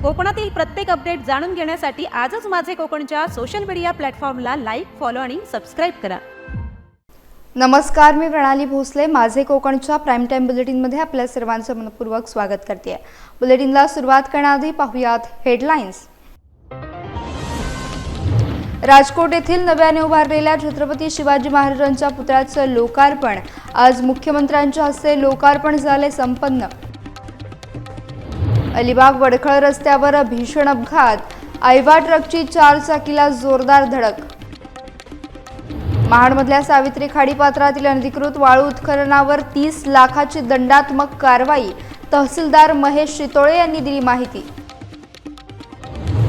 कोकणातील प्रत्येक अपडेट जाणून घेण्यासाठी आजच माझे कोकणच्या सोशल मीडिया प्लॅटफॉर्मला लाईक, फॉलो आणि सबस्क्राईब करा. नमस्कार, मी प्रणाली भोसले. माझे कोकणच्या प्राईम टाइम बुलेटिनमध्ये आपल्या सर्वांचं मनपूर्वक स्वागत करते. बुलेटिनला सुरुवात करण्याआधी पाहूयात हेडलाईन्स. राजकोट येथील नव्याने उभारलेल्या छत्रपती शिवाजी महाराजांच्या पुतळ्याचं लोकार्पण आज मुख्यमंत्र्यांच्या हस्ते लोकार्पण झाले संपन्न. अलिबाग वडखळ रस्त्यावर भीषण अपघात, आयवा ट्रकची 4 चाकीला जोरदार धडक. महाडमधल्या सावित्री खाडीपात्रातील अनधिकृत वाळू उत्खननावर 30 लाखाची दंडात्मक कारवाई, तहसीलदार महेश शितोळे यांनी दिली माहिती.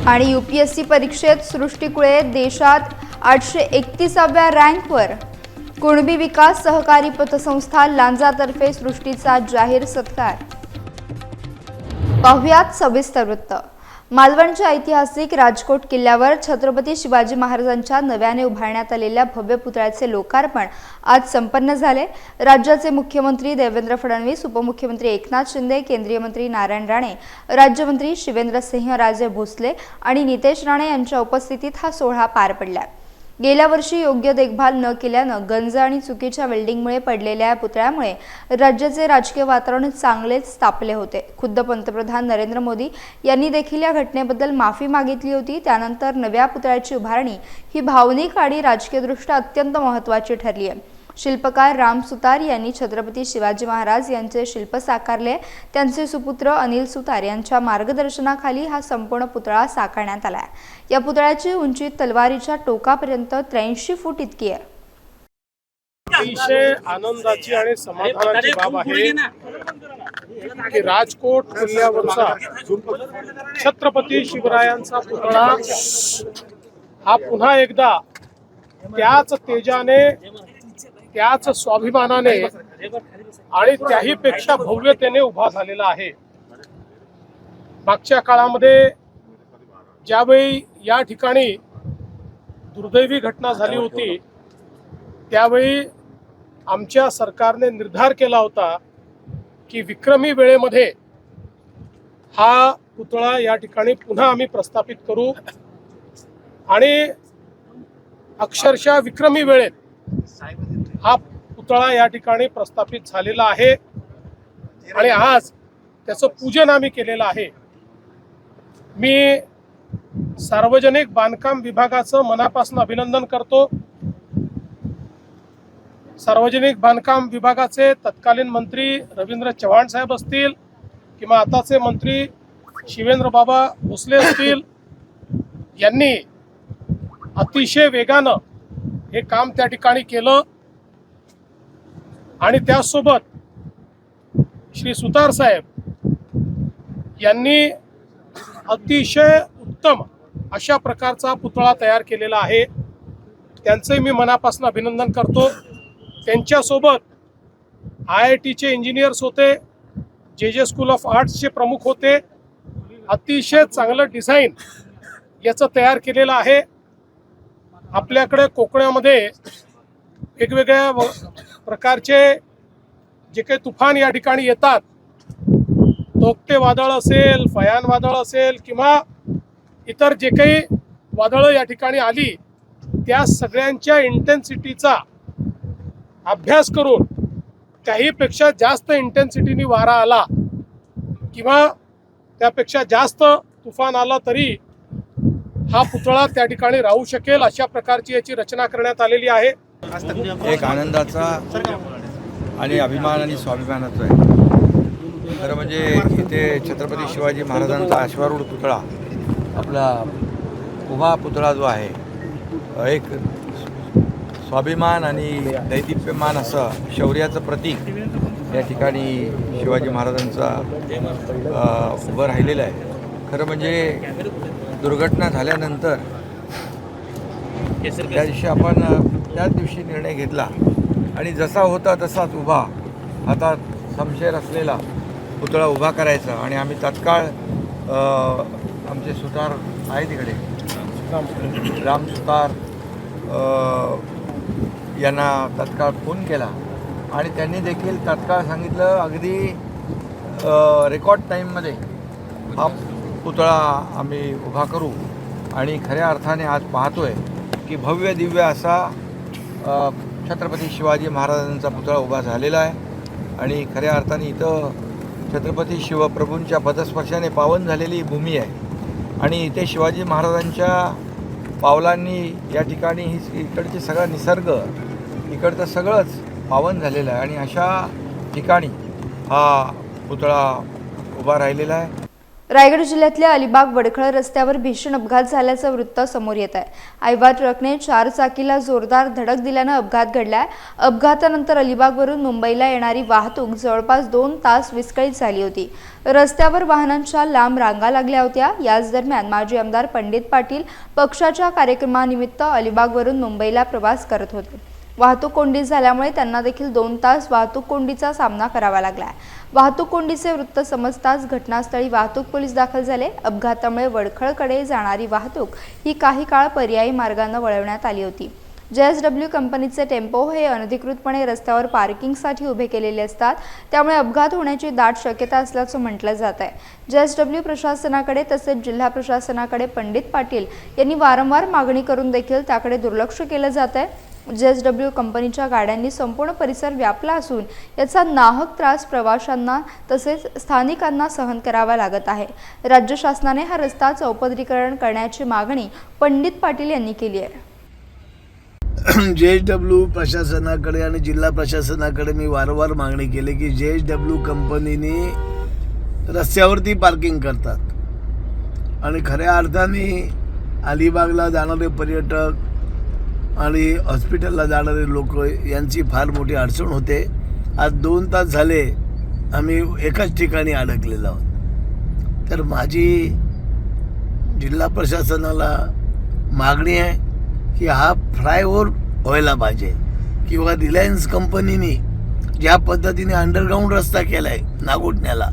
आणि UPSC परीक्षेत सृष्टी कुळे देशात 831व्या रँकवर. कुणबी विकास सहकारी पतसंस्था लांजातर्फे सृष्टीचा जाहीर सत्कार. पाहुयात सविस्तर वृत्त. मालवणच्या ऐतिहासिक राजकोट किल्ल्यावर छत्रपती शिवाजी महाराजांच्या नव्याने उभारण्यात आलेल्या भव्य पुतळ्याचे लोकार्पण आज संपन्न झाले. राज्याचे मुख्यमंत्री देवेंद्र फडणवीस, उपमुख्यमंत्री एकनाथ शिंदे, केंद्रीय मंत्री नारायण राणे, राज्यमंत्री शिवेंद्रसिंहराजे भोसले आणि नितेश राणे यांच्या उपस्थितीत हा सोहळा पार पडला. गेल्या वर्षी योग्य देखभाल न केल्यानं गंज आणि चुकीच्या वेल्डिंगमुळे पडलेल्या पुतळ्यामुळे राज्याचे राजकीय वातावरण चांगलेच तापले होते. खुद्द पंतप्रधान नरेंद्र मोदी यांनी देखील या घटनेबद्दल माफी मागितली होती. त्यानंतर नव्या पुतळ्याची उभारणी ही भावनिक आणि राजकीयदृष्ट्या अत्यंत महत्त्वाची ठरली आहे. शिल्पकार राम सुतार यांनी छत्रपती शिवाजी महाराज यांचे शिल्प साकारले. त्यांचे सुपुत्र अनिल सुतार यांच्या मार्गदर्शनाखाली हा संपूर्ण पुतळा साकारण्यात आला. या पुतळ्याची उंची तलवारीच्या टोकापर्यंत 83 फूट इतकी आहे. अतिशय आनंदाची आणि समाधानाची बाब आहे की राजकोट किल्ल्यावरचा छत्रपती शिवरायांचा पुतळा हा पुन्हा एकदा त्याच तेजाने, त्याच स्वाभिमानाने आणि त्याही पेक्षा भव्यतेने उभा झालेला आहे. मागच्या काळामध्ये ज्यावेळी या ठिकाणी दुर्दैवी घटना झाली होती त्यावेळी आमच्या सरकारने निर्धार केला होता की विक्रमी वेळेमध्ये हा पुतळा या ठिकाणी पुन्हा आम्ही प्रस्थापित करू आणि अक्षरशः विक्रमी वेळेत हा पुतळा या ठिकाणी प्रस्थापित झालेला आहे आणि आज त्याचं पूजन आम्ही केलेलं आहे. मी सार्वजनिक बांधकाम विभागाचं मनापासून अभिनंदन करतो. सार्वजनिक बांधकाम विभागाचे तत्कालीन मंत्री रवींद्र चव्हाण साहेब असतील किंवा आताचे मंत्री शिवेंद्र बाबा भोसले असतील, यांनी अतिशय वेगानं हे काम त्या ठिकाणी केलं आणि त्यासोबत श्री सुतार साहेब यांनी अतिशय उत्तम अशा प्रकारचा पुतळा तयार केलेला आहे. त्यांचे मी मनापासून अभिनंदन करतो. त्यांच्यासोबत IITचे इंजिनियर्स होते, JJ स्कूल ऑफ आर्ट्सचे प्रमुख होते. अतिशय चांगलं डिझाईन याचं तयार केलेलं आहे. आपल्याकडे कोकणामध्ये वेगवेगळ्या प्रकारचे जे काही तुफान या ठिकाणी येतात, तोक्ते वादळ असेल, फयान वादळ असेल किंवा इतर जे काही वादळं या ठिकाणी आली, त्या सगळ्यांच्या इंटेन्सिटीचा अभ्यास करून त्याहीपेक्षा जास्त इंटेन्सिटीने वारा आला किंवा त्यापेक्षा जास्त तुफान आला तरी हा पुतळा त्या ठिकाणी राहू शकेल अशा प्रकारची याची रचना करण्यात आलेली आहे. एक आनंदाचा आणि अभिमान आणि स्वाभिमानाचा आहे. खरं म्हणजे इथे छत्रपती शिवाजी महाराजांचा अश्वारूढ पुतळा, आपला उभा पुतळा जो आहे, एक स्वाभिमान आणि दैदिप्यमान असं शौर्याचं प्रतीक या ठिकाणी शिवाजी महाराजांचा उभं राहिलेलं आहे. खरं म्हणजे दुर्घटना झाल्यानंतर त्या दिवशी आपण त्याच दिवशी निर्णय घेतला आणि जसा होता तसाच उभा, हातात शमशेर असलेला पुतळा उभा करायचा. आणि आम्ही तात्काळ आमचे सुतार आहे तिकडे, राम सुतार यांना तात्काळ फोन केला आणि त्यांनी देखील तात्काळ सांगितलं, अगदी रेकॉर्ड टाईममध्ये हा पुतळा आम्ही उभा करू आणि खऱ्या अर्थाने आज पाहतोय की भव्य दिव्य असा छत्रपती शिवाजी महाराजांचा पुतळा उभा झालेला आहे आणि खऱ्या अर्थाने इथं छत्रपती शिवप्रभूंच्या पदस्पर्शाने पावन झालेली भूमी आहे आणि इथे शिवाजी महाराजांच्या पावलांनी या ठिकाणी ही इकडचे सगळा निसर्ग इकडचं सगळंच पावन झालेलं आहे आणि अशा ठिकाणी हा पुतळा उभा राहिलेला आहे. रायगड जिल्ह्यातल्या अलिबाग वडखळ रस्त्यावर भीषण अपघात झाल्याचं वृत्त समोर येत आहे. आयवा ट्रकने 4 चाकीला जोरदार धडक दिल्यानं अपघात घडलाय. अपघातानंतर अलिबागवरून मुंबईला येणारी वाहतूक जवळपास 2 तास विस्कळीत झाली होती. रस्त्यावर वाहनांच्या लांब रांगा लागल्या होत्या. याच दरम्यान माजी आमदार पंडित पाटील पक्षाच्या कार्यक्रमानिमित्त अलिबागवरून मुंबईला प्रवास करत होते. वाहतूक कोंडी झाल्यामुळे त्यांना देखील 2 तास वाहतूक कोंडीचा सामना करावा लागला. वाहतूक कोंडीचे वृत्त समजताच घटनास्थळी वाहतूक पोलीस दाखल झाले. अपघातामुळे वडखळकडे जाणारी वाहतूक ही काही काळ पर्यायी मार्गाने वळवण्यात आली होती. JSW कंपनीचे टेम्पो हे अनधिकृतपणे रस्त्यावर पार्किंगसाठी उभे केलेले असतात, त्यामुळे अपघात होण्याची दाट शक्यता असल्याचं म्हटलं जात आहे. JSW प्रशासनाकडे तसेच जिल्हा प्रशासनाकडे पंडित पाटील यांनी वारंवार मागणी करून देखील त्याकडे दुर्लक्ष केलं जात आहे. JSW कंपनीच्या गाड्यांनी संपूर्ण परिसर व्यापला असून याचा नाहक त्रास प्रवाशांना तसेच स्थानिकांना सहन करावा लागत आहे. राज्य शासनाने हा रस्ता चौपदरीकरण करण्याची मागणी पंडित पाटील यांनी केली आहे. JSW प्रशासनाकडे आणि जिल्हा प्रशासनाकडे मी वारंवार मागणी केली की JSW कंपनीने रस्त्यावरती पार्किंग करतात आणि खऱ्या अर्थाने अलिबागला जाणारे पर्यटक आणि हॉस्पिटलला जाणारे लोक यांची फार मोठी अडचण होते. आज 2 तास झाले आम्ही एकाच ठिकाणी अडकलेलो आहोत. तर माझी जिल्हा प्रशासनाला मागणी आहे की हा फ्लायओव्हर व्हायला पाहिजे किंवा रिलायन्स कंपनीने ज्या पद्धतीने अंडरग्राऊंड रस्ता केला आहे नागोठण्याला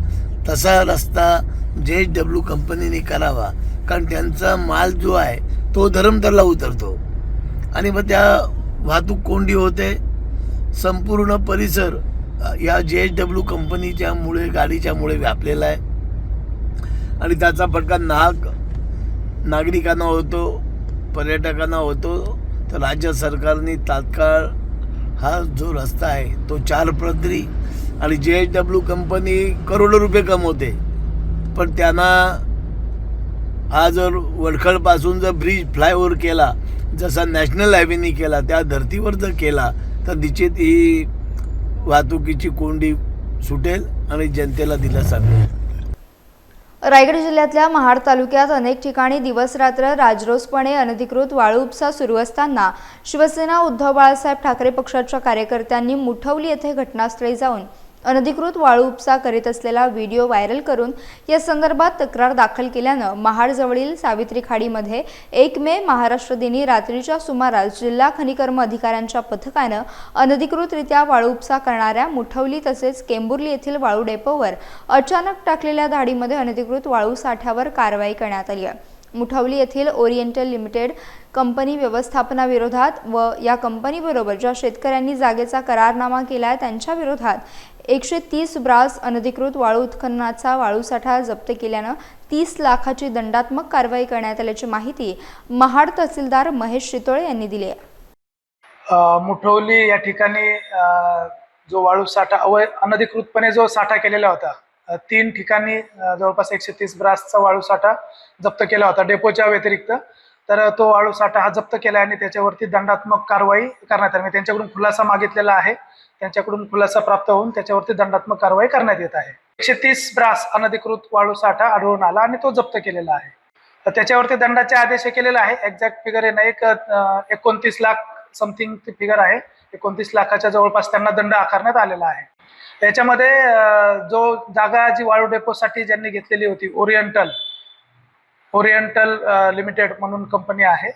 तसा रस्ता JSW कंपनीने करावा. कारण त्यांचा माल जो आहे तो धरमतरला उतरतो आणि मग त्या वाहतूक कोंडी होते. संपूर्ण परिसर या JSW कंपनीच्यामुळे गाडीच्यामुळे व्यापलेला आहे आणि त्याचा फटका नागरिकांना होतो, पर्यटकांना होतो. तर राज्य सरकारने तात्काळ हा जो रस्ता आहे तो 4 पदरी आणि JSW कंपनी करोडो रुपये कमवते, पण त्यांना हा जर वडखळपासून जर ब्रिज फ्लायओव्हर केला जसा नॅशनल हायवेनी केला त्या धर्तीवर जर केला तर निश्चित ही वाहतुकीची कोंडी सुटेल आणि जनतेला दिलासा मिळेल. रायगड जिल्ह्यातल्या महाड तालुक्यात अनेक ठिकाणी दिवसरात्र राजरोसपणे अनधिकृत वाळू उपसा सुरू असताना शिवसेना उद्धव बाळासाहेब ठाकरे पक्षाच्या कार्यकर्त्यांनी मुठवली येथे घटनास्थळी जाऊन अनधिकृत वाळू उपसा करीत असलेला व्हिडिओ व्हायरल करून या संदर्भात तक्रार दाखल केल्यानं महाडजवळील सावित्री खाडीमध्ये 1 मे महाराष्ट्र दिनी रात्रीच्या सुमारास जिल्हा खनिकर्म अधिकाऱ्यांच्या पथकानं अनधिकृतरित्या वाळू उपसा करणाऱ्या मुठवली तसेच केंबुर्ली येथील वाळू डेपोवर अचानक टाकलेल्या धाडीमध्ये अनधिकृत वाळू साठ्यावर कारवाई करण्यात आली आहे. मुठवली येथील ओरिएंटल लिमिटेड कंपनी व्यवस्थापनाविरोधात व या कंपनीबरोबर ज्या शेतकऱ्यांनी जागेचा करारनामा केला आहे त्यांच्या विरोधात 130 ब्रास अनधिकृत वाळू उत्खननाचा वाळूसाठा जप्त केल्यानं 30 लाखाची दंडात्मक कारवाई करण्यात आल्याची माहिती महाड तहसीलदार महेश शितोळे यांनी दिली आहे. मुठवली या ठिकाणी जो वाळू साठा अनधिकृतपणे जो साठा केलेला होता 3 ठिकाणी जवळपास 130 ब्रासचा वाळू साठा जप्त केला होता डेपोच्या व्यतिरिक्त. तर तो वाळू साठा हा जप्त केला आणि त्याच्यावरती दंडात्मक कारवाई करण्यात आली. त्यांच्याकडून खुलासा मागितलेला आहे, त्यांच्याकडून खुलासा प्राप्त होऊन त्याच्यावरती दंडात्मक कारवाई करण्यात येत आहे. 130 ब्रास अनधिकृत वाळू साठा आढळून आला आणि तो जप्त केलेला आहे. तर त्याच्यावरती दंडाचे आदेश केलेला आहे. एक्झॅक्ट फिगर आहे ना 29 लाख समथिंग फिगर आहे. 29 लाखाच्या जवळपास त्यांना दंड आकारण्यात आलेला आहे. याच्यामध्ये जो जागा जी वाळू डेपोसाठी ज्यांनी घेतलेली होती ओरिएंटल लिमिटेड म्हणून कंपनी आहे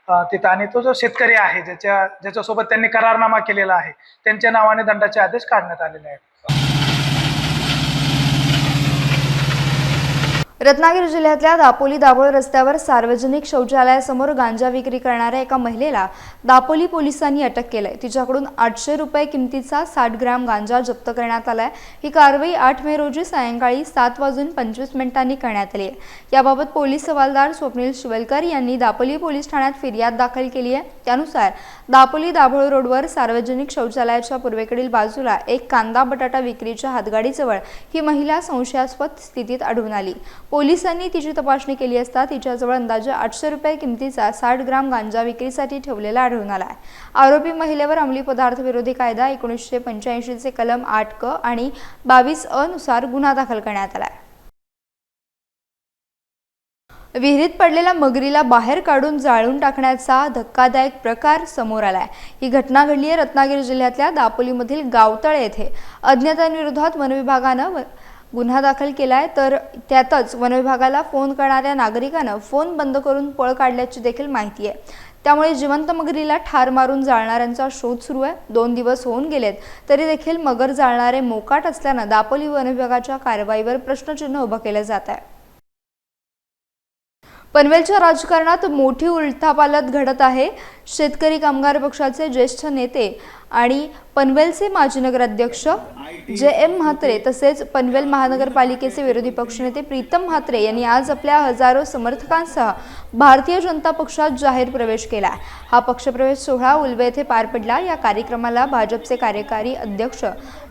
तिथं, आणि तो जो शेतकरी आहे ज्याच्यासोबत त्यांनी करारनामा केलेला आहे त्यांच्या नावाने दंडाचे आदेश काढण्यात आलेले आहेत. रत्नागिरी जिल्ह्यातल्या दापोली दाभोळ रस्त्यावर सार्वजनिक शौचालयासमोर गांजा विक्री करणाऱ्या एका महिलेला दापोली पोलिसांनी अटक केलंय। तिच्याकडून 800 रुपये किमतीचा 60 ग्रॅम गांजा जप्त करण्यात आलाय। ही कारवाई 8 मे रोजी सायंकाळी 7:25 करण्यात आली आहे। याबाबत पोलीस हवालदार स्वप्नील शिवलकर यांनी दापोली पोलीस ठाण्यात फिर्याद दाखल केली आहे। त्यानुसार दापोली दाभोळ रोडवर सार्वजनिक शौचालयाच्या पूर्वेकडील बाजूला एक कांदा बटाटा विक्रीच्या हातगाडीजवळ ही महिला संशयास्पद स्थितीत आढळून आली। पोलिसांनी तिची तपासणी केली असता तिच्याजवळ अंदाजे 800 रुपये किमतीचा 60 ग्रॅम गांजा विक्रीसाठी ठेवलेला आढळून आला आहे। आरोपी महिलेवर अंमली पदार्थ विरोधी कायदा 1985 चे कलम 8 क आणि 22 अ नुसार गुन्हा दाखल करण्यात आला आहे। विहिरीत पडलेल्या मगरीला बाहेर काढून जाळून टाकण्याचा धक्कादायक प्रकार समोर आलाय। ही घटना घडली आहे रत्नागिरी जिल्ह्यातल्या दापोलीमधील गावतळे येथे। अज्ञातांविरोधात वनविभागानं गुन्हा दाखल केलाय, तर त्यातच वनविभागाला फोन करणाऱ्या नागरिकानं फोन बंद करून पळ काढल्याची देखील माहिती आहे। त्यामुळे जिवंत मगरीला ठार मारून जाळणाऱ्यांचा शोध सुरू आहे। 2 दिवस होऊन गेलेत तरी देखील मगर जाळणारे मोकाट असल्यानं दापोली वनविभागाच्या कारवाईवर प्रश्नचिन्ह उभं केलं जात आहे। पनवेलच्या राजकारणात मोठी उलथापालथ घडत आहे। शेतकरी कामगार पक्षाचे ज्येष्ठ नेते आणि पनवेलचे माजी नगराध्यक्ष JM म्हात्रे तसेच पनवेल महानगरपालिकेचे विरोधी पक्षनेते प्रीतम म्हात्रे यांनी आज आपल्या हजारो समर्थकांसह भारतीय जनता पक्षात जाहीर प्रवेश केला। हा पक्षप्रवेश सोहळा उल्वे येथे पार पडला। या कार्यक्रमाला भाजपचे कार्यकारी अध्यक्ष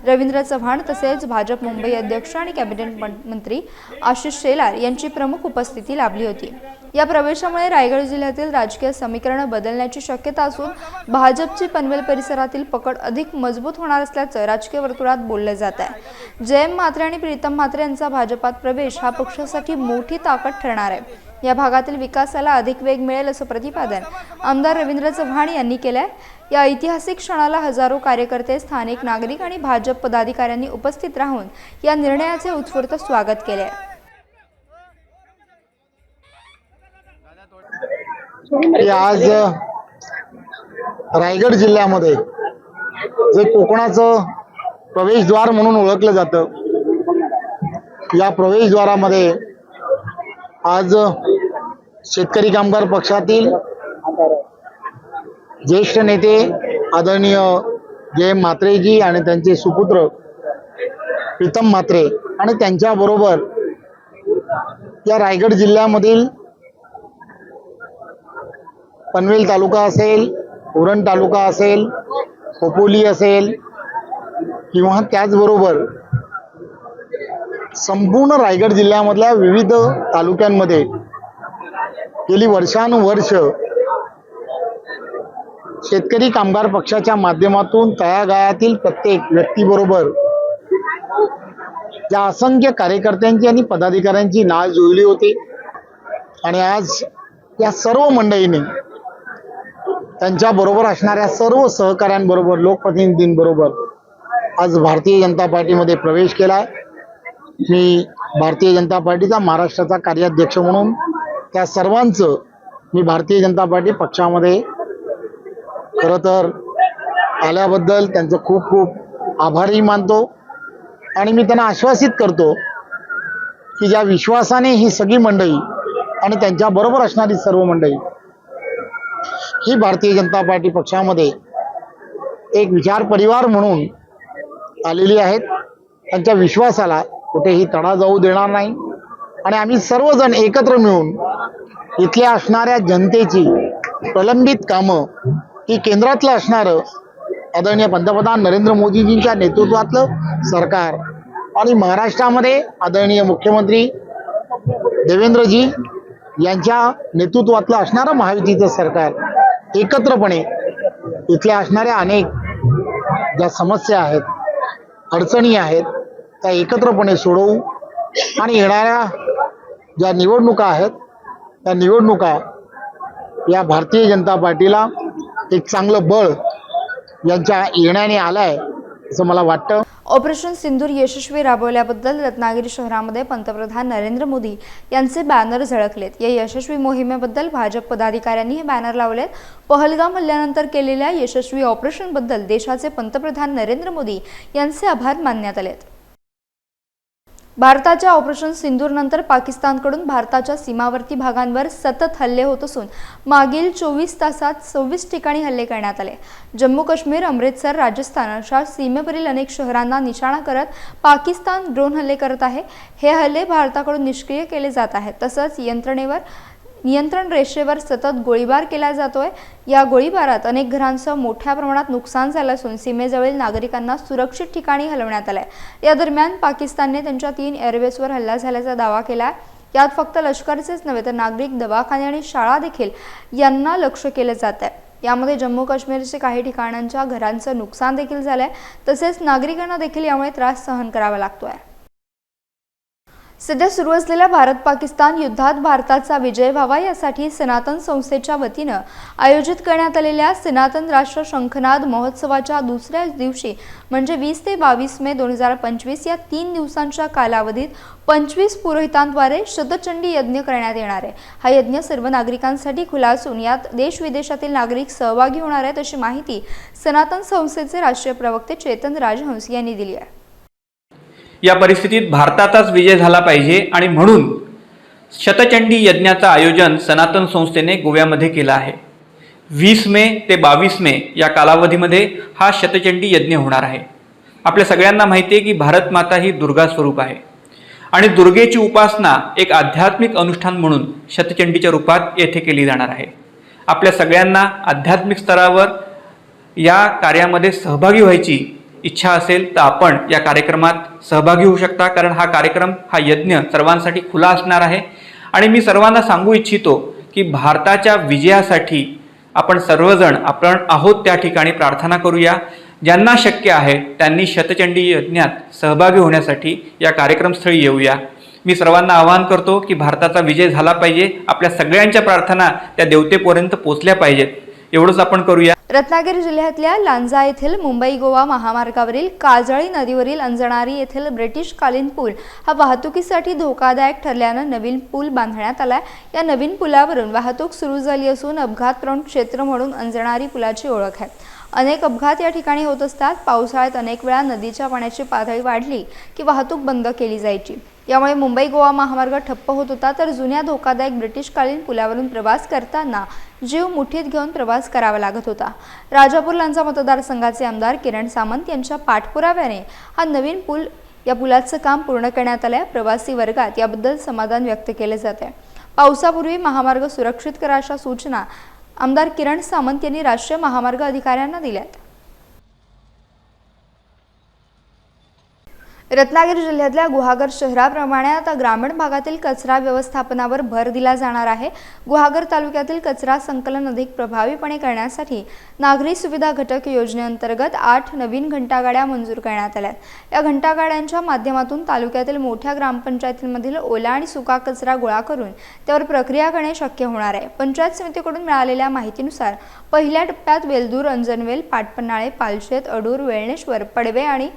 रवींद्र चव्हाण तसेच भाजप मुंबई अध्यक्ष आणि कॅबिनेट मंत्री आशिष शेलार यांची प्रमुख उपस्थिती लाभली होती। या प्रवेशामुळे रायगड जिल्ह्यातील राजकीय समीकरण बदलण्याची शक्यता असून भाजपची पनवेल परिसरातील पकड अधिक मजबूत होणार असल्याचं राजकीय वर्तुळात बोललं जात आहे। JM म्हात्रे आणि प्रीतम म्हात्रे यांचा भाजपात प्रवेश हा पक्षासाठी मोठी ताकद ठरणार आहे। या भागातील विकासाला अधिक वेग मिळेल असं प्रतिपादन आमदार रवींद्र चव्हाण यांनी केलंय। या ऐतिहासिक क्षणाला हजारो कार्यकर्ते, स्थानिक नागरिक आणि भाजप पदाधिकाऱ्यांनी उपस्थित राहून या निर्णयाचे उत्स्फूर्त स्वागत केले। आज रायगड जिल्ह्यामध्ये जे कोकणाचं प्रवेशद्वार म्हणून ओळखलं जातं, या प्रवेशद्वारामध्ये आज शेतकरी कामगार पक्षातील ज्येष्ठ नेते आदरणीय JM म्हात्रेजी आणि त्यांचे सुपुत्र प्रीतम म्हात्रे आणि त्यांच्याबरोबर या रायगड जिल्ह्यामधील पनवेल तालुका असेल, उरण तालुका असेल, खोपोली असेल किंवा त्याचबरोबर संपूर्ण रायगड जिल्ह्यामधल्या विविध तालुक्यांमध्ये गेली वर्षानुवर्ष शेतकरी कामगार पक्षाच्या माध्यमातून तळागाळातील प्रत्येक व्यक्तीबरोबर ज्या असंख्य कार्यकर्त्यांची आणि पदाधिकाऱ्यांची नाळ जुळली होती आणि आज या सर्व मंडळींनी त्यांच्याबरोबर असणाऱ्या सर्व सहकाऱ्यांबरोबर, लोकप्रतिनिधींबरोबर आज भारतीय जनता पार्टीमध्ये प्रवेश केला। मी भारतीय जनता पार्टीचा महाराष्ट्राचा कार्याध्यक्ष म्हणून त्या सर्वांचं मी भारतीय जनता पार्टी पक्षामध्ये खरं तर आल्याबद्दल त्यांचं खूप खूप आभारी मानतो आणि मी त्यांना आश्वासित करतो की ज्या विश्वासाने ही सगळी मंडळी आणि त्यांच्याबरोबर असणारी सर्व मंडळी ही भारतीय जनता पार्टी पक्षामध्ये एक विचार परिवार म्हणून आलेली आहेत, त्यांच्या विश्वासाला कुठेही तडा जाऊ देणार नाही आणि आम्ही सर्वजण एकत्र मिळून इथल्या असणाऱ्या जनतेची प्रलंबित कामं ही केंद्रातलं असणारं आदरणीय पंतप्रधान नरेंद्र मोदीजींच्या नेतृत्वातलं सरकार आणि महाराष्ट्रामध्ये आदरणीय मुख्यमंत्री देवेंद्रजी यांच्या नेतृत्वातलं असणारं महायुतीचं सरकार एकत्रपणे इथल्या असणाऱ्या अनेक ज्या समस्या आहेत, अडचणी आहेत त्या एकत्रपणे सोडवू आणि येणाऱ्या ज्या निवडणुका आहेत त्या निवडणुका या भारतीय जनता पार्टीला एक चांगलं बळ यांच्या येण्याने आलंय असं मला वाटतं। ऑपरेशन सिंदूर यशस्वी राबवल्याबद्दल रत्नागिरी शहरामध्ये पंतप्रधान नरेंद्र मोदी यांचे बॅनर झळकलेत। या यशस्वी मोहिमेबद्दल भाजप पदाधिकाऱ्यांनी हे बॅनर लावलेत। पहलगाम हल्ल्यानंतर केलेल्या यशस्वी ऑपरेशनबद्दल देशाचे पंतप्रधान नरेंद्र मोदी यांचे आभार मानण्यात आलेत। भारताच्या ऑपरेशन सिंदूरनंतर पाकिस्तानकडून भारताच्या सीमावर्ती भागांवर सतत हल्ले होत असून मागील 24 तासात 26 ठिकाणी हल्ले करण्यात आले। जम्मू काश्मीर, अमृतसर, राजस्थान अशा सीमेवरील अनेक शहरांना निशाणा करत पाकिस्तान ड्रोन हल्ले करत आहे। हे हल्ले भारताकडून निष्क्रिय केले जात आहेत। तसंच नियंत्रण रेषेवर सतत गोळीबार केला जातोय। या गोळीबारात अनेक घरांचं मोठ्या प्रमाणात नुकसान झालं असून सीमेजवळील नागरिकांना सुरक्षित ठिकाणी हलवण्यात आलंय। या दरम्यान पाकिस्तानने त्यांच्या 3 एअरबेसवर हल्ला झाल्याचा दावा केला। यात फक्त लष्कराचेच नव्हे तर नागरिक, दवाखाने आणि शाळा देखील यांना लक्ष्य केलं जात आहे। यामध्ये जम्मू काश्मीरचे काही ठिकाणांच्या घरांचं नुकसान देखील झालंय। तसेच नागरिकांना देखील यामुळे त्रास सहन करावा लागतोय। सध्या सुरू असलेल्या भारत-पाकिस्तान युद्धात भारताचा विजय व्हावा यासाठी सनातन संस्थेच्या वतीनं आयोजित करण्यात आलेल्या सनातन राष्ट्र शंखनाद महोत्सवाच्या दुसऱ्या दिवशी म्हणजे 20 ते 22 मे 2025 या 3 दिवसांच्या कालावधीत 25 पुरोहितांद्वारे शतचंडी यज्ञ करण्यात येणार आहे। हा यज्ञ सर्व नागरिकांसाठी खुला असून यात देश-विदेशातील नागरिक सहभागी होणार आहेत अशी माहिती सनातन संस्थेचे राष्ट्रीय प्रवक्ते चेतन राजहंस यांनी दिली आहे। या परिस्थितीत भारताचाच विजय झाला पाहिजे आणि म्हणून शतचंडी यज्ञाचं आयोजन सनातन संस्थेने गोव्यामध्ये केलं आहे। 20 मे ते 22 मे या कालावधीमध्ये हा शतचंडी यज्ञ होणार आहे। आपल्या सगळ्यांना माहिती आहे की भारत माता ही दुर्गा स्वरूप आहे आणि दुर्गेची उपासना एक आध्यात्मिक अनुष्ठान म्हणून शतचंडीच्या रूपात येथे केली जाणार आहे। आपल्या सगळ्यांना आध्यात्मिक स्तरावर या कार्यामध्ये सहभागी व्हायची इच्छा असेल तर आपण या कार्यक्रमात सहभागी होऊ शकता, कारण हा कार्यक्रम, हा यज्ञ सर्वांसाठी खुला असणार आहे। आणि मी सर्वांना सांगू इच्छितो की भारताच्या विजयासाठी आपण सर्वजण आहोत त्या ठिकाणी प्रार्थना करूया। ज्यांना शक्य आहे त्यांनी शतचंडी यज्ञात सहभागी होण्यासाठी या कार्यक्रमस्थळी येऊया। मी सर्वांना आवाहन करतो की भारताचा विजय झाला पाहिजे, आपल्या सगळ्यांच्या प्रार्थना त्या देवतेपर्यंत पोहोचल्या पाहिजेत, एवढंच आपण करूया। रत्नागिरी जिल्ह्यातल्या लांजा येथील मुंबई-गोवा महामार्गावरील काजळी नदीवरील अंजणारी येथील ब्रिटिशकालीन पूल हा वाहतुकीसाठी धोकादायक ठरल्यानं नवीन पूल बांधण्यात आलाय। या नवीन पुलावरून वाहतूक सुरू झाली असून अपघातप्रवण क्षेत्र म्हणून अंजणारी पुलाची ओळख आहे। अनेक अपघात या ठिकाणी होत असतात। पावसाळ्यात अनेक वेळा नदीच्या पाण्याची पातळी वाढली की वाहतूक बंद केली जायची। यामुळे मुंबई-गोवा महामार्ग ठप्प होत होता, तर जुन्या धोकादायक ब्रिटिशकालीन पुलावरून प्रवास करताना जीव मुठीत घेऊन प्रवास करावा लागत होता। राजापूर लांजा मतदारसंघाचे आमदार किरण सामंत यांच्या पाठपुराव्याने हा नवीन पूल या पुलाचं काम पूर्ण करण्यात आलंय। प्रवासी वर्गात याबद्दल समाधान व्यक्त केले जाते। पावसापूर्वी महामार्ग सुरक्षित करा अशा सूचना आमदार किरण सामंत यांनी राष्ट्रीय महामार्ग अधिकाऱ्यांना दिल्यात। रत्नागिरी जिल्ह्यातल्या गुहागर शहराप्रमाणे आता ग्रामीण भागातील कचरा व्यवस्थापनावर भर दिला जाणार आहे। गुहागर तालुक्यातील कचरा संकलन अधिक प्रभावीपणे करण्यासाठी नागरी सुविधा घटक योजनेअंतर्गत 8 नवीन घंटागाड्या मंजूर करण्यात आल्या। या घंटागाड्यांच्या माध्यमातून तालुक्यातील मोठ्या ग्रामपंचायतींमधील ओला आणि सुका कचरा गोळा करून त्यावर प्रक्रिया करणे शक्य होणार आहे। पंचायत समितीकडून मिळालेल्या माहितीनुसार पहिल्या टप्प्यात वेलदूर, अंजनवेल, पाटपन्हाळे, पालशेत, अडूर, वेळणेश्वर, पडवे आणि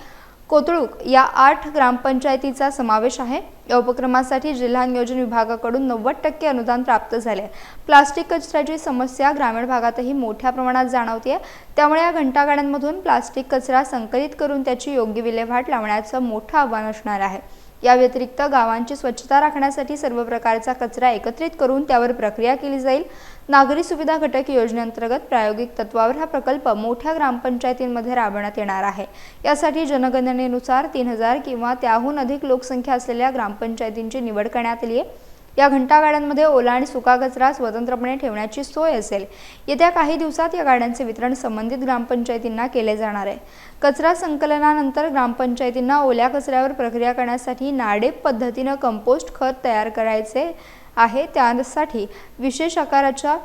कोतळूक या 8 ग्रामपंचायतीचा समावेश आहे। या उपक्रमासाठी जिल्हा नियोजन विभागाकडून 90% अनुदान प्राप्त झाले। प्लास्टिक कचऱ्याची समस्या ग्रामीण भागातही मोठ्या प्रमाणात जाणवते, त्यामुळे या घंटागाड्यांमधून प्लास्टिक कचरा संकलित करून त्याची योग्य विल्हेवाट लावण्याचं मोठं आव्हान असणार आहे। या व्यतिरिक्त गावांची स्वच्छता राखण्यासाठी सर्व प्रकारचा कचरा एकत्रित करून त्यावर प्रक्रिया केली जाईल। नागरी सुविधा घटक योजनेअंतर्गत प्रायोगिक तत्वावर हा प्रकल्प मोठ्या ग्रामपंचायतींमध्ये राबवण्यात येणार आहे। यासाठी जनगणनेनुसार 3000 किंवा त्याहून अधिक लोकसंख्या असलेल्या ग्रामपंचायतींची निवड करण्यात आली आहे। या घंटागाड्यांमध्ये ओला आणि सुका कचरा स्वतंत्रपणे ठेवण्याची सोय असेल। येत्या काही दिवसात या गाड्यांचे वितरण संबंधित ग्रामपंचायतींना केले जाणार आहे। कचरा संकलनानंतर ग्रामपंचायतींना ओल्या कचऱ्यावर प्रक्रिया करण्यासाठी नाडेप पद्धतीने कंपोस्ट खत तयार करायचे आहे। त्यासाठी विशेष आकाराच्या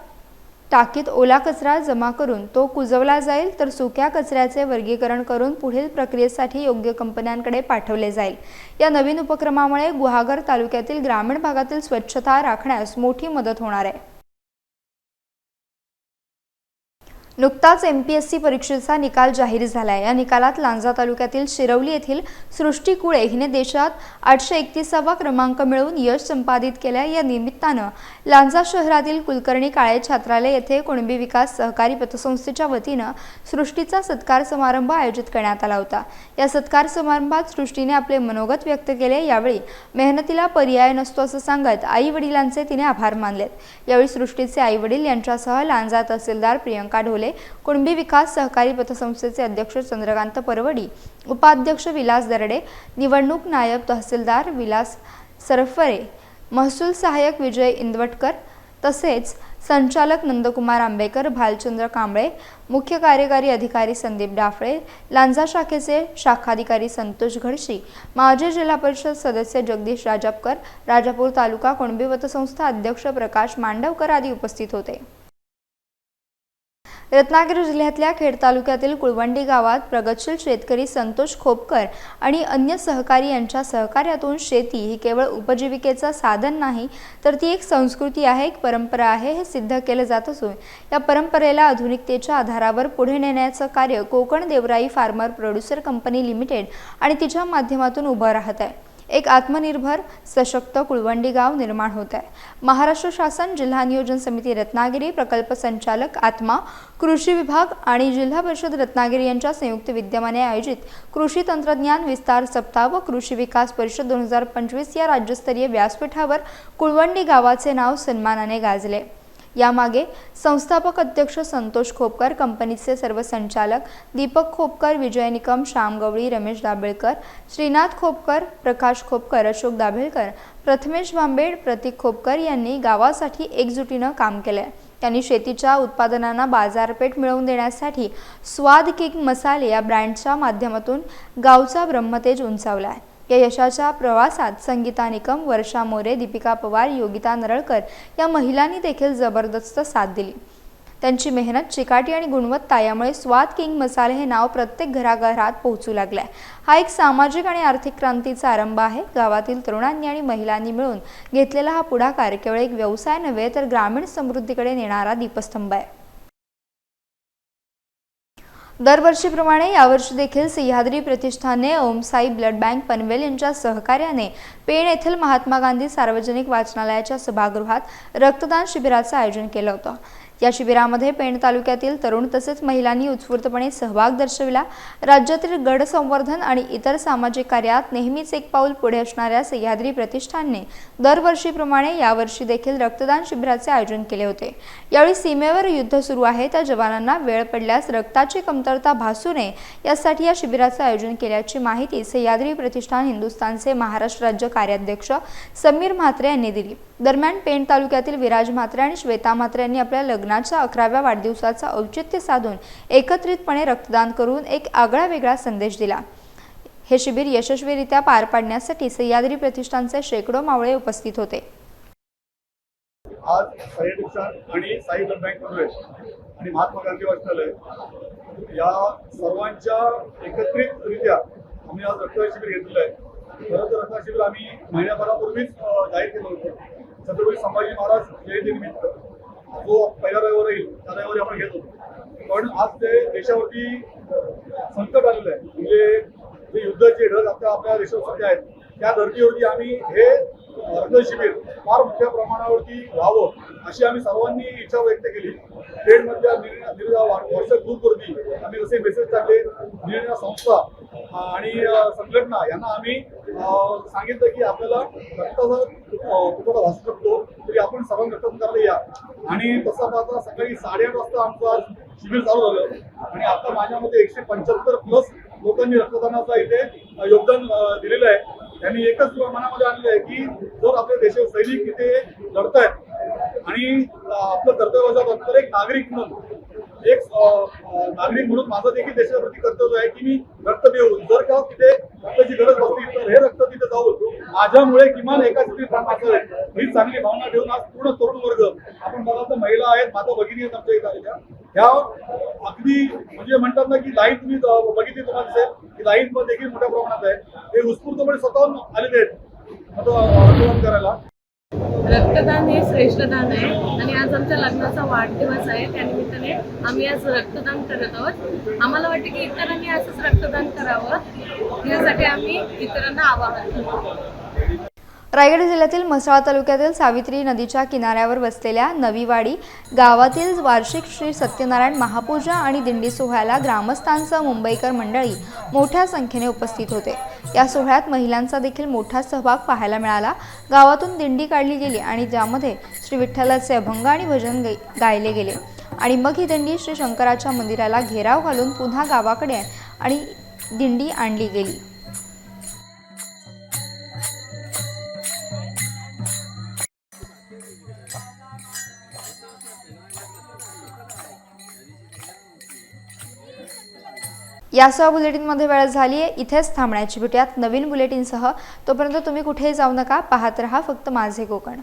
टाकीत ओला कचरा जमा करून तो कुजवला जाईल, तर सुक्या कचऱ्याचे वर्गीकरण करून पुढील प्रक्रियेसाठी योग्य कंपन्यांकडे पाठवले जाईल। या नवीन उपक्रमामुळे गुहागर तालुक्यातील ग्रामीण भागातील स्वच्छता राखण्यास मोठी मदत होणार आहे। नुकताच MPSC परीक्षेचा निकाल जाहीर झाला आहे। या निकालात लांजा तालुक्यातील शिरवली येथील सृष्टी कुळे हिने देशात 831वा क्रमांक मिळवून यश संपादित केले। या निमित्तानं लांजा शहरातील कुलकर्णी काळे छात्रालय येथे कुणबी विकास सहकारी पतसंस्थेच्या वतीनं सृष्टीचा सत्कार समारंभ आयोजित करण्यात आला होता। या सत्कार समारंभात सृष्टीने आपले मनोगत व्यक्त केले। यावेळी मेहनतीला पर्याय नसतो असं सांगत आई वडिलांचे तिने आभार मानलेत। यावेळी सृष्टीचे आई वडील यांच्यासह लांजा तहसीलदार प्रियंका ढोले, कुणबी विकास सहकारी पतसंस्थेचे अध्यक्ष चंद्रकांत परवडी, उपाध्यक्ष विलास दरडे, निवडणूक नायब तहसीलदार विलास सरफरे, महसूल सहाय्यक विजय इंदवटकर तसेच संचालक नंदकुमार आंबेकर, भालचंद्र कांबळे, मुख्य कार्यकारी अधिकारी संदीप डाफळे, लांजा शाखेचे शाखाधिकारी संतोष घडशी, माजी जिल्हा परिषद सदस्य जगदीश राजापकर, राजापूर तालुका कुणबी पतसंस्था अध्यक्ष प्रकाश मांडवकर आदी उपस्थित होते। रत्नागिरी जिल्ह्यातल्या खेड तालुक्यातील कुळवंडी गावात प्रगतशील शेतकरी संतोष खोपकर आणि अन्य सहकारी यांच्या सहकार्यातून शेती ही केवळ उपजीविकेचं साधन नाही तर ती एक संस्कृती आहे, एक परंपरा आहे हे सिद्ध केलं जात असून या परंपरेला आधुनिकतेच्या आधारावर पुढे नेण्याचं कार्य कोकण देवराई फार्मर प्रोड्युसर कंपनी लिमिटेड आणि तिच्या माध्यमातून उभं राहत आहे। एक आत्मनिर्भर सशक्त कुळवंडी गाव निर्माण होत आहे। महाराष्ट्र शासन, जिल्हा नियोजन समिती रत्नागिरी, प्रकल्प संचालक आत्मा, कृषी विभाग आणि जिल्हा परिषद रत्नागिरी यांच्या संयुक्त विद्यमाने आयोजित कृषी तंत्रज्ञान विस्तार सप्ताह व कृषी विकास परिषद 2025 या राज्यस्तरीय व्यासपीठावर कुळवंडी गावाचे नाव सन्मानाने गाजले। यामागे संस्थापक अध्यक्ष संतोष खोपकर, कंपनीचे सर्व संचालक दीपक खोपकर, विजय निकम, श्याम गवळी, रमेश दाभेळकर, श्रीनाथ खोपकर, प्रकाश खोपकर, अशोक दाभेळकर, प्रथमेश भांबेड, प्रतीक खोपकर यांनी गावासाठी एकजुटीनं काम केले। त्यांनी शेतीच्या उत्पादनांना बाजारपेठ मिळवून देण्यासाठी स्वाद किंग मसाले या ब्रँडच्या माध्यमातून गावचा ब्रह्मतेज उंचावला आहे। या यशाच्या प्रवासात संगीता निकम, वर्षा मोरे, दीपिका पवार, योगिता नरळकर या महिलांनी देखील जबरदस्त साथ दिली। त्यांची मेहनत, चिकाटी आणि गुणवत्ता यामुळे स्वाद किंग मसाले हे नाव प्रत्येक घराघरात पोहोचू लागले। हा एक सामाजिक आणि आर्थिक क्रांतीचा आरंभ आहे। गावातील तरुणांनी आणि महिलांनी मिळून घेतलेला हा पुढाकार केवळ एक व्यवसाय नव्हे तर ग्रामीण समृद्धीकडे नेणारा दीपस्तंभ आहे। दरवर्षीप्रमाणे यावर्षी देखील सह्याद्री प्रतिष्ठानने ओम साई ब्लड बँक पनवेल यांच्या सहकार्याने पेण येथील महात्मा गांधी सार्वजनिक वाचनालयाच्या सभागृहात रक्तदान शिबिराचं आयोजन केलं होतं। या शिबिरामध्ये पेण तालुक्यातील तरुण तसेच महिलांनी उत्स्फूर्तपणे सहभाग दर्शविला। राज्यातील गड संवर्धन आणि इतर सामाजिक कार्यात नेहमीच एक पाऊल पुढे असणाऱ्या सह्याद्री प्रतिष्ठानने दरवर्षीप्रमाणे यावर्षी देखील रक्तदान शिबिराचे आयोजन केले होते। यावेळी सीमेवर युद्ध सुरू आहे, त्या जवानांना वेळ पडल्यास रक्ताची कमतरता भासू नये यासाठी या शिबिराचे आयोजन केल्याची माहिती सह्याद्री प्रतिष्ठान हिंदुस्थानचे महाराष्ट्र राज्य कार्याध्यक्ष समीर म्हात्रे यांनी दिली। दरम्यान पेण तालुक्यातील विराज म्हात्रे आणि श्वेता म्हात्रे यांनी आपल्या लग्नाच्या 11व्या वाढदिवसाचा औचित्य साधून एकत्रितपणे रक्तदान करून एक आगळा वेगळा संदेश दिला। हे शिबिर यशस्वीरित्या पार पाडण्यासाठी सह्याद्री प्रतिष्ठानचे शेकडो मावळे उपस्थित होते। आज आणि साई ब्लड बँक पनवेल आणि महात्मा गांधी वाचनालय या सर्वांच्या एकत्रितरित्या आम्ही आज रक्तदान शिबिर घेतलेलं आहे। खरं तर रक्तदान शिबिर आम्ही महिन्याभरापूर्वीच जाहीर केलं होतं। छत्रपती संभाजी महाराज जयंतीनिमित्त जो पहिला रविवार येईल त्या रविवारी आपण घेत होतो, पण आज ते देशावरती संकट आलेलं आहे। म्हणजे जे युद्धाचे ढग आपल्या देशावर सध्या आहेत त्या धर्तीवरती आम्ही हे रक्तदान शिबिर फार मोठ्या प्रमाणावरती व्हावं अशी आम्ही सर्वांनी इच्छा व्यक्त केली। पेणमधल्या व्हॉट्सअप ग्रुपवरती आम्ही जसे मेसेज टाकले, निर्णय संस्था आणि संघटना यांना आम्ही सांगितलं की आपल्याला रक्ताचा तुटवडा भासू शकतो, तरी आपण सर्वांनी रक्तदान करायला या। आणि तसं पाहता सकाळी 8:30 वाजता आमचं आज शिबिर चालू झालं आणि आता माझ्यामध्ये 175+ लोकांनी रक्तदानाचा इथे योगदान दिलेलं आहे। त्यांनी एकच मनामध्ये आणलं आहे की जर आपल्या देशाचे सैनिक इथे लढतायत आणि आपलं कर्तव्य बजावतात तर एक नागरिक म्हणून माझं देखील देशाच्या प्रती कर्तव्य आहे की मी रक्त देऊ। जर का तिथे रक्ताची गरज असली तर हे रक्त तिथे जाऊन माझ्यामुळे किमान एका स्थितीत प्राण वाचावे ही चांगली भावना ठेवून आज पूर्ण तरुण वर्ग आपण बघा तर महिला आहेत, माता भगिनी आहेत आमच्या इथे आलेल्या, ह्या अगदी म्हणजे म्हणतात ना की लाईन तुम्ही बघितली तुम्हाला दिसेल की लाईन पण देखील मोठ्या प्रमाणात आहे। हे उत्स्फूर्तपणे स्वतःहून आलेले आहेत रक्तदान करायला। रक्तदान हे श्रेष्ठदान आहे आणि आज आमच्या लग्नाचा वाढदिवस आहे. त्यानिमित्ताने आम्ही आज रक्तदान करत आहोत. आम्हाला वाटते की इतरांनी असंच रक्तदान करावं, यासाठी आम्ही इतरांना आवाहन करतो. रायगड जिल्ह्यातील म्हसळा तालुक्यातील सावित्री नदीच्या किनाऱ्यावर वसलेल्या नवीवाडी गावातील वार्षिक श्री सत्यनारायण महापूजा आणि दिंडी सोहळ्याला ग्रामस्थांसह मुंबईकर मंडळी मोठ्या संख्येने उपस्थित होते. या सोहळ्यात महिलांचा देखील मोठा सहभाग पाहायला मिळाला. गावातून दिंडी काढली गेली आणि ज्यामध्ये श्री विठ्ठलाचे अभंग आणि भजन गायले गेले आणि मग ही दिंडी श्री शंकराच्या मंदिराला घेराव घालून पुन्हा गावाकडे आणि दिंडी आणली गेली. यासह बुलेटिनमध्ये वेळ झाली आहे. इथेच थांबण्याची. भेटूयात नवीन बुलेटिनसह. तोपर्यंत तुम्ही कुठेही जाऊ नका. पाहत रहा फक्त माझे कोकण.